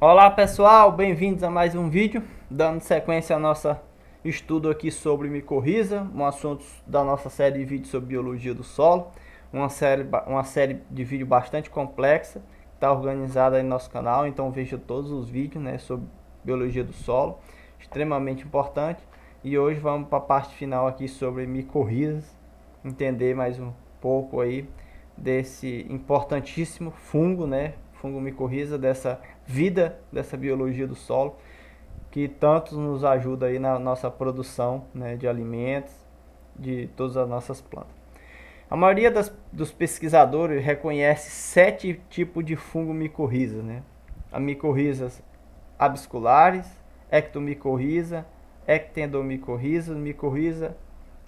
Olá pessoal, bem-vindos a mais um vídeo, dando sequência ao nosso estudo aqui sobre micorriza, um assunto da nossa série de vídeos sobre biologia do solo, uma série de vídeo bastante complexa, que está organizada aí no nosso canal, então veja todos os vídeos, né, sobre biologia do solo, extremamente importante. E hoje vamos para a parte final aqui sobre micorrizas, entender mais um pouco aí desse importantíssimo fungo, né, fungo micorriza, dessa vida, dessa biologia do solo, que tanto nos ajuda aí na nossa produção, né, de alimentos, de todas as nossas plantas. A maioria dos pesquisadores reconhece 7 tipos de fungo micorriza, né? A micorrizas absculares, ectomicorriza, ectendomicorriza, micorriza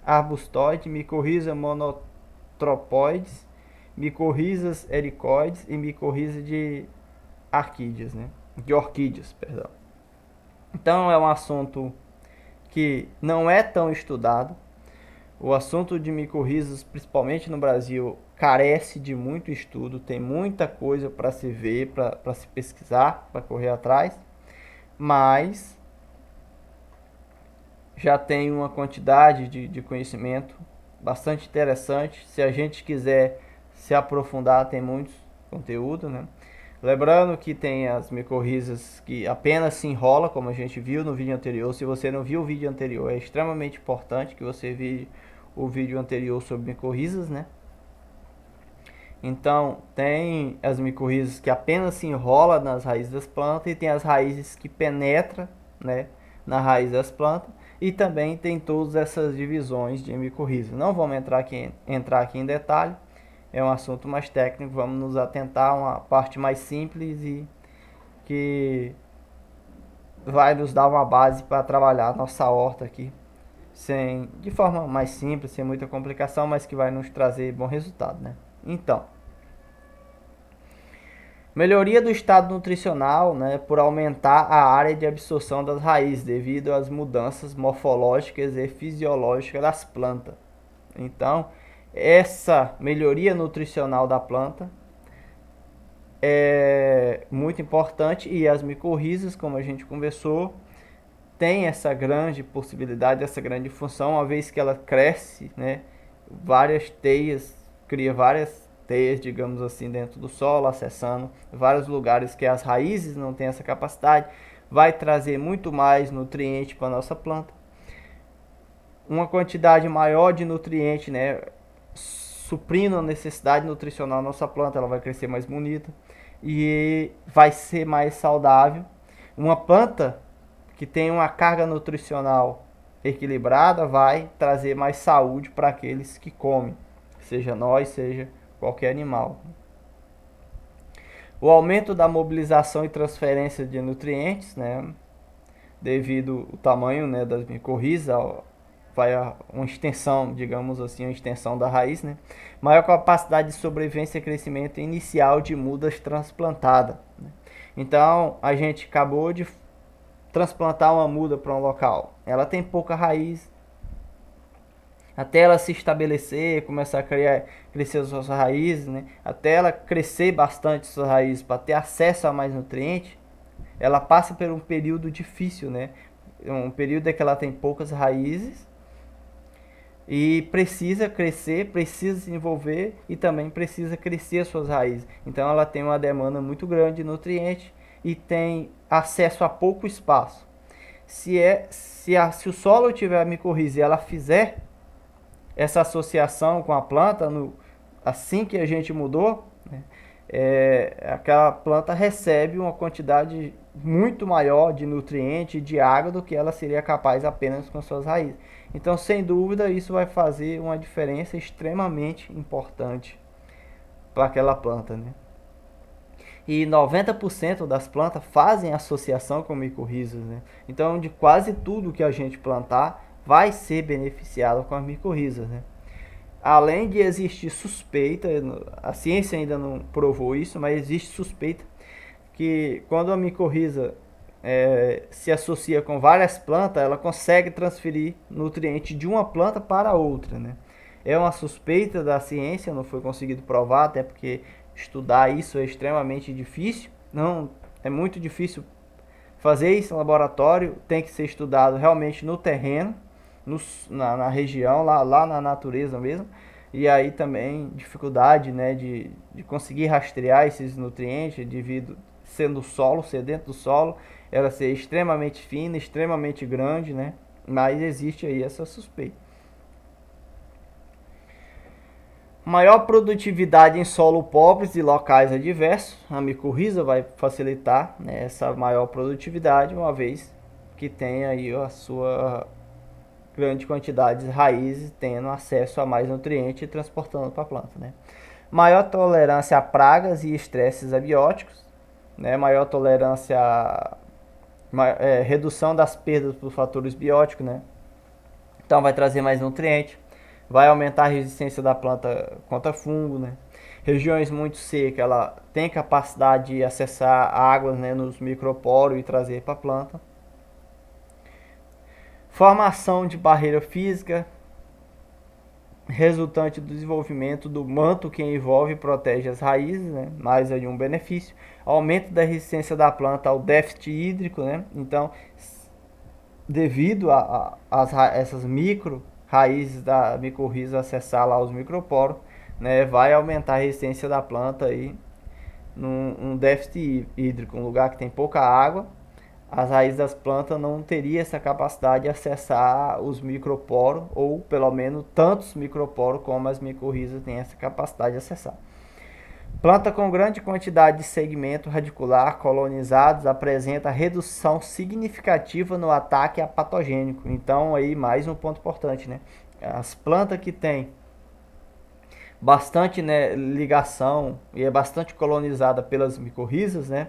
arbustoide, micorriza monotropóides, micorrizas ericoides e micorriza de orquídeas, né? De orquídeas, perdão. Então é um assunto que não é tão estudado. O assunto de micorrizas, principalmente no Brasil, carece de muito estudo, tem muita coisa para se ver, para se pesquisar, para correr atrás, mas já tem uma quantidade de conhecimento bastante interessante. Se a gente quiser se aprofundar, tem muito conteúdo, né? Lembrando que tem as micorrizas que apenas se enrola, como a gente viu no vídeo anterior. Se você não viu o vídeo anterior, é extremamente importante que você veja o vídeo anterior sobre micorrizas, né? Então, tem as micorrizas que apenas se enrola nas raízes das plantas e tem as raízes que penetram, né, na raiz das plantas. E também tem todas essas divisões de micorriza. Não vamos entrar aqui em detalhe, é um assunto mais técnico, vamos nos atentar a uma parte mais simples e que vai nos dar uma base para trabalhar a nossa horta aqui, de forma mais simples, sem muita complicação, mas que vai nos trazer bom resultado, né? Então, melhoria do estado nutricional, né, por aumentar a área de absorção das raízes devido às mudanças morfológicas e fisiológicas das plantas. Então, essa melhoria nutricional da planta é muito importante e as micorrizas, como a gente conversou, tem essa grande possibilidade, essa grande função, uma vez que ela cresce, né, várias teias, cria várias teias, digamos assim, dentro do solo, acessando vários lugares que as raízes não têm essa capacidade, vai trazer muito mais nutriente para a nossa planta. Uma quantidade maior de nutriente, né, suprindo a necessidade nutricional da nossa planta, ela vai crescer mais bonita e vai ser mais saudável. Uma planta que tem uma carga nutricional equilibrada vai trazer mais saúde para aqueles que comem, seja nós, seja qualquer animal. O aumento da mobilização e transferência de nutrientes, né, devido ao tamanho, né, das micorrizas, vai uma extensão, digamos assim, uma extensão da raiz, né? Maior capacidade de sobrevivência e crescimento inicial de mudas transplantadas. Né? Então, a gente acabou de transplantar uma muda para um local. Ela tem pouca raiz. Até ela se estabelecer, começar a crescer as suas raízes, né? Até ela crescer bastante suas raízes para ter acesso a mais nutrientes, ela passa por um período difícil, né? Um período em que ela tem poucas raízes e precisa crescer, precisa se envolver e também precisa crescer as suas raízes. Então ela tem uma demanda muito grande de nutrientes e tem acesso a pouco espaço. Se o solo tiver a micorriza e ela fizer essa associação com a planta, assim que a gente mudou, né, aquela planta recebe uma quantidade muito maior de nutriente e de água do que ela seria capaz apenas com suas raízes. Então, sem dúvida, isso vai fazer uma diferença extremamente importante para aquela planta, né? E 90% das plantas fazem associação com micorrizas, né? Então, de quase tudo que a gente plantar vai ser beneficiado com as micorrizas, né? Além de existir suspeita, a ciência ainda não provou isso, mas existe suspeita que quando a micorriza se associa com várias plantas, ela consegue transferir nutrientes de uma planta para outra, né? É uma suspeita da ciência, não foi conseguido provar, até porque estudar isso é extremamente difícil. Não É muito difícil fazer isso em laboratório, tem que ser estudado realmente no terreno, na região, lá na natureza mesmo. E aí também dificuldade, né, de conseguir rastrear esses nutrientes devido ser no solo, ser dentro do solo, ela ser extremamente fina, extremamente grande, né? Mas existe aí essa suspeita. Maior produtividade em solo pobres e locais adversos. A micorriza vai facilitar, né, essa maior produtividade, uma vez que tem aí a sua grande quantidade de raízes tendo acesso a mais nutrientes e transportando para a planta, né? Maior tolerância a pragas e estresses abióticos, né? Maior tolerância a redução das perdas por fatores bióticos, né? Então vai trazer mais nutrientes, vai aumentar a resistência da planta contra fungo, né? Regiões muito secas, ela tem capacidade de acessar águas, né, nos microporos e trazer para a planta. Formação de barreira física, resultante do desenvolvimento do manto que envolve e protege as raízes, né? Mais aí um benefício. Aumento da resistência da planta ao déficit hídrico, né? Então, devido a essas micro raízes da micorriza acessar lá os microporos, né? Vai aumentar a resistência da planta aí num déficit hídrico, um lugar que tem pouca água. As raízes das plantas não teriam essa capacidade de acessar os microporos, ou pelo menos tantos microporos como as micorrizas têm essa capacidade de acessar. Planta com grande quantidade de segmento radicular colonizados apresenta redução significativa no ataque a patogênico. Então aí mais um ponto importante, né? As plantas que têm bastante, né, ligação e é bastante colonizada pelas micorrizas, né?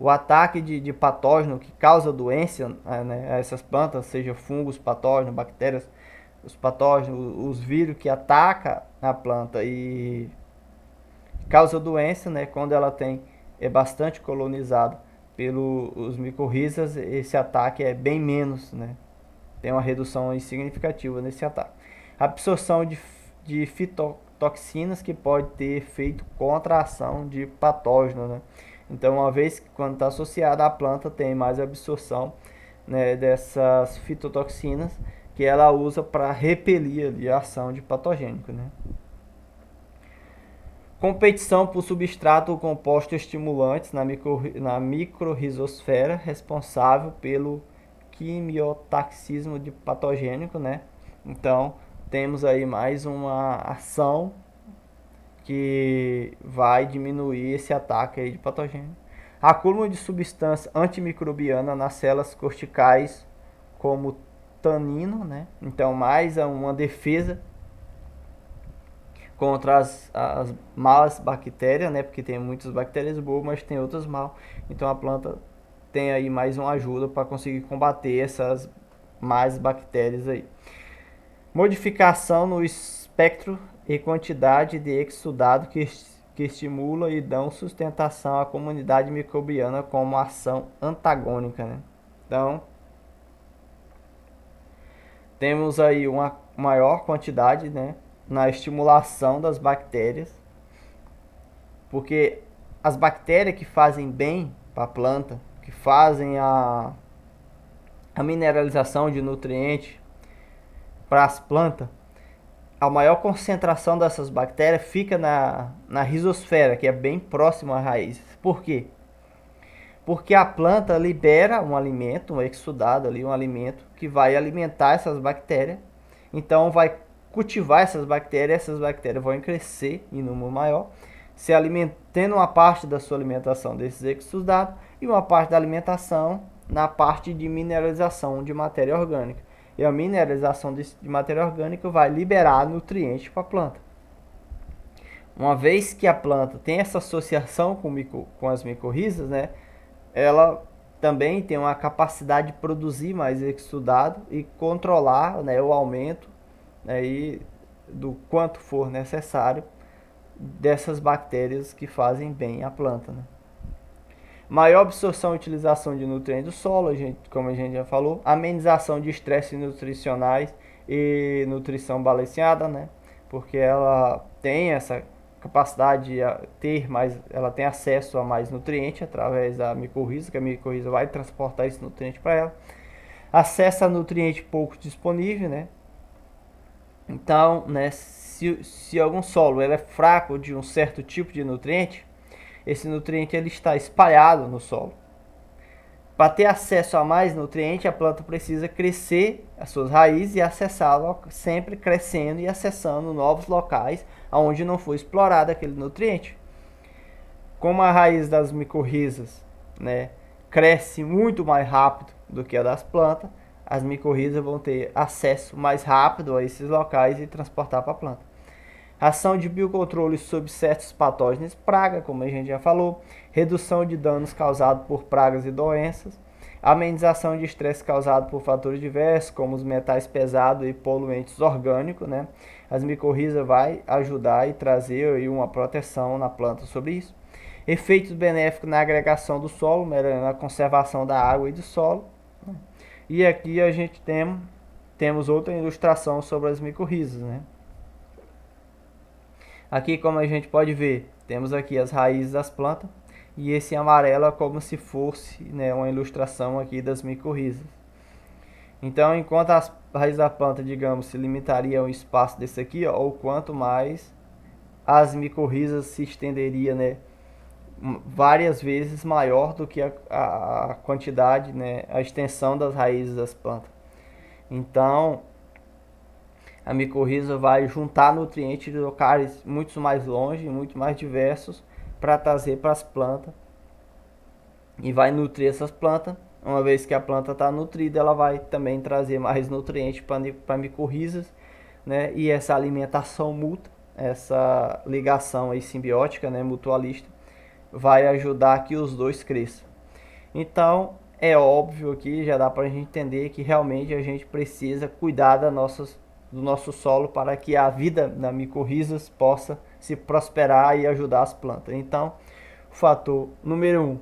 O ataque de patógeno que causa doença, né, a essas plantas, seja fungos, patógenos, bactérias, os patógenos, os vírus que atacam a planta e causa doença, né, quando ela é bastante colonizada pelos micorrizas, esse ataque é bem menos, né? Tem uma redução significativa nesse ataque. Absorção de fitotoxinas que pode ter efeito contra a ação de patógeno, né? Então, uma vez que quando está associada à planta, tem mais absorção, né, dessas fitotoxinas que ela usa para repelir ali a ação de patogênico, né? Competição por substrato ou compostos estimulantes na microrrizosfera, responsável pelo quimiotaxismo de patogênico, né? Então, temos aí mais uma ação que vai diminuir esse ataque aí de patogênio. Acúmulo de substância antimicrobiana nas células corticais, como tanino, né? Então, mais uma defesa contra as más bactérias, né? Porque tem muitas bactérias boas, mas tem outras mal. Então, a planta tem aí mais uma ajuda para conseguir combater essas más bactérias aí. Modificação no espectro e quantidade de exudado que estimula e dão sustentação à comunidade microbiana como ação antagônica, né? Então, temos aí uma maior quantidade, né, na estimulação das bactérias, porque as bactérias que fazem bem para a planta, que fazem a mineralização de nutrientes para as plantas, a maior concentração dessas bactérias fica na rizosfera, que é bem próximo à raiz. Por quê? Porque a planta libera um alimento, um exudado ali, um alimento que vai alimentar essas bactérias. Então vai cultivar essas bactérias vão crescer em número maior, se alimentando uma parte da sua alimentação desses exudados e uma parte da alimentação na parte de mineralização de matéria orgânica. E a mineralização de matéria orgânica vai liberar nutrientes para a planta. Uma vez que a planta tem essa associação com as micorrizas, né, ela também tem uma capacidade de produzir mais exudado e controlar, né, o aumento, né, e do quanto for necessário dessas bactérias que fazem bem à planta, né. Maior absorção e utilização de nutrientes do solo, como a gente já falou. Amenização de estresses nutricionais e nutrição balanceada, né? Porque ela tem essa capacidade de ter mais, ela tem acesso a mais nutriente através da micorriza, que a micorriza vai transportar esse nutriente para ela. Acesso a nutriente pouco disponível, né? Então, né, se algum solo ele é fraco de um certo tipo de nutriente, esse nutriente ele está espalhado no solo. Para ter acesso a mais nutriente, a planta precisa crescer as suas raízes e acessá-lo, sempre crescendo e acessando novos locais onde não foi explorado aquele nutriente. Como a raiz das micorrizas, né, cresce muito mais rápido do que a das plantas, as micorrizas vão ter acesso mais rápido a esses locais e transportar para a planta. Ação de biocontrole sobre certos patógenos, praga, como a gente já falou, redução de danos causados por pragas e doenças, amenização de estresse causado por fatores diversos, como os metais pesados e poluentes orgânicos, né? As micorrizas vai ajudar e trazer aí uma proteção na planta sobre isso. Efeitos benéficos na agregação do solo, na conservação da água e do solo. E aqui a gente temos outra ilustração sobre as micorrizas, né? Aqui, como a gente pode ver, temos aqui as raízes das plantas e esse amarelo é como se fosse, né, uma ilustração aqui das micorrizas. Então, enquanto as raízes da planta, digamos, se limitaria ao espaço desse aqui, ó, ou quanto mais as micorrizas se estenderia, né, várias vezes maior do que a quantidade, né, a extensão das raízes das plantas. Então, a micorriza vai juntar nutrientes de locais muito mais longe, muito mais diversos, para trazer para as plantas e vai nutrir essas plantas. Uma vez que a planta está nutrida, ela vai também trazer mais nutrientes para micorrizas, né? E essa alimentação mútua, essa ligação aí simbiótica, né, mutualista, vai ajudar que os dois cresçam. Então, é óbvio aqui, já dá para a gente entender que realmente a gente precisa cuidar do nosso solo para que a vida da micorrizas possa se prosperar e ajudar as plantas. Então, o fator número 1,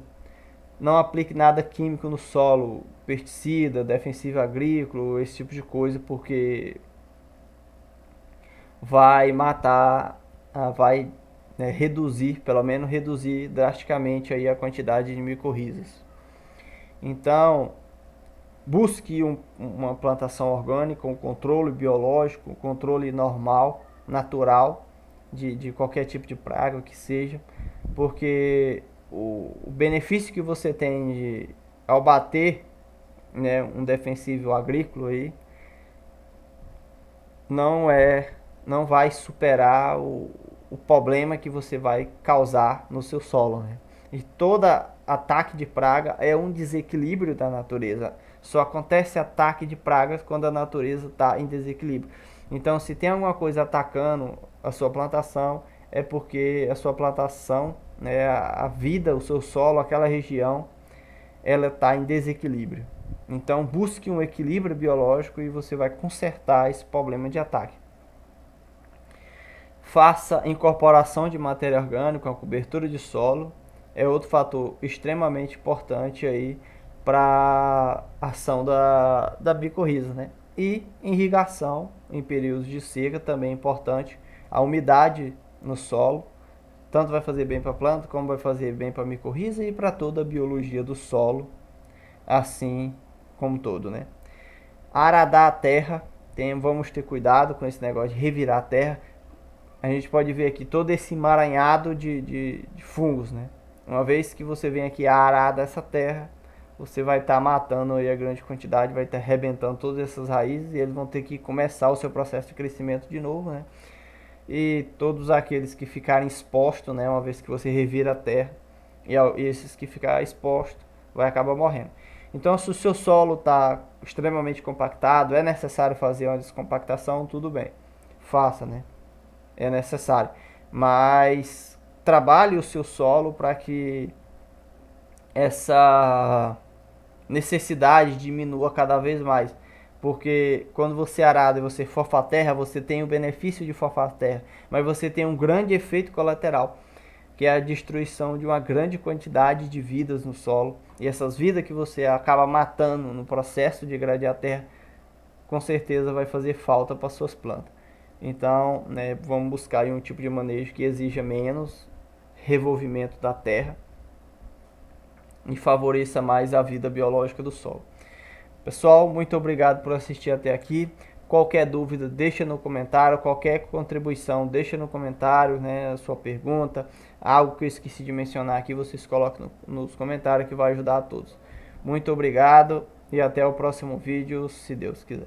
não aplique nada químico no solo, pesticida, defensivo agrícola, esse tipo de coisa, porque vai matar, vai, né, reduzir, pelo menos reduzir drasticamente aí a quantidade de micorrizas. Então, busque uma plantação orgânica, um controle biológico, um controle normal, natural, de qualquer tipo de praga que seja, porque o benefício que você tem ao bater, né, um defensivo agrícola aí, não vai superar o problema que você vai causar no seu solo, né? E todo ataque de praga é um desequilíbrio da natureza. Só acontece ataque de pragas quando a natureza está em desequilíbrio. Então, se tem alguma coisa atacando a sua plantação, é porque a sua plantação, né, a vida, o seu solo, aquela região, ela está em desequilíbrio. Então, busque um equilíbrio biológico e você vai consertar esse problema de ataque. Faça incorporação de matéria orgânica, a cobertura de solo, é outro fator extremamente importante aí para a ação da micorriza, né? E irrigação em períodos de seca também é importante. A umidade no solo tanto vai fazer bem para a planta como vai fazer bem para a micorriza e para toda a biologia do solo, assim como todo, né? Aradar a terra, vamos ter cuidado com esse negócio de revirar a terra. A gente pode ver aqui todo esse emaranhado de fungos, né? Uma vez que você vem aqui arar essa terra, você vai estar matando aí a grande quantidade, vai estar arrebentando todas essas raízes e eles vão ter que começar o seu processo de crescimento de novo, né? E todos aqueles que ficarem expostos, né, uma vez que você revira a terra, e esses que ficarem expostos, vai acabar morrendo. Então, se o seu solo está extremamente compactado, é necessário fazer uma descompactação, tudo bem, faça, né? É necessário, mas trabalhe o seu solo para que essa necessidade diminua cada vez mais. Porque quando você arada e você forfa a terra, você tem o benefício de forfar a terra, mas você tem um grande efeito colateral, que é a destruição de uma grande quantidade de vidas no solo. E essas vidas que você acaba matando no processo de gradear a terra, com certeza vai fazer falta para suas plantas. Então, né, vamos buscar aí um tipo de manejo que exija menos revolvimento da terra e favoreça mais a vida biológica do solo. Pessoal, muito obrigado por assistir até aqui. Qualquer dúvida, deixa no comentário. Qualquer contribuição, deixa no comentário, né, a sua pergunta. Algo que eu esqueci de mencionar aqui, vocês colocam nos comentários que vai ajudar a todos. Muito obrigado e até o próximo vídeo, se Deus quiser.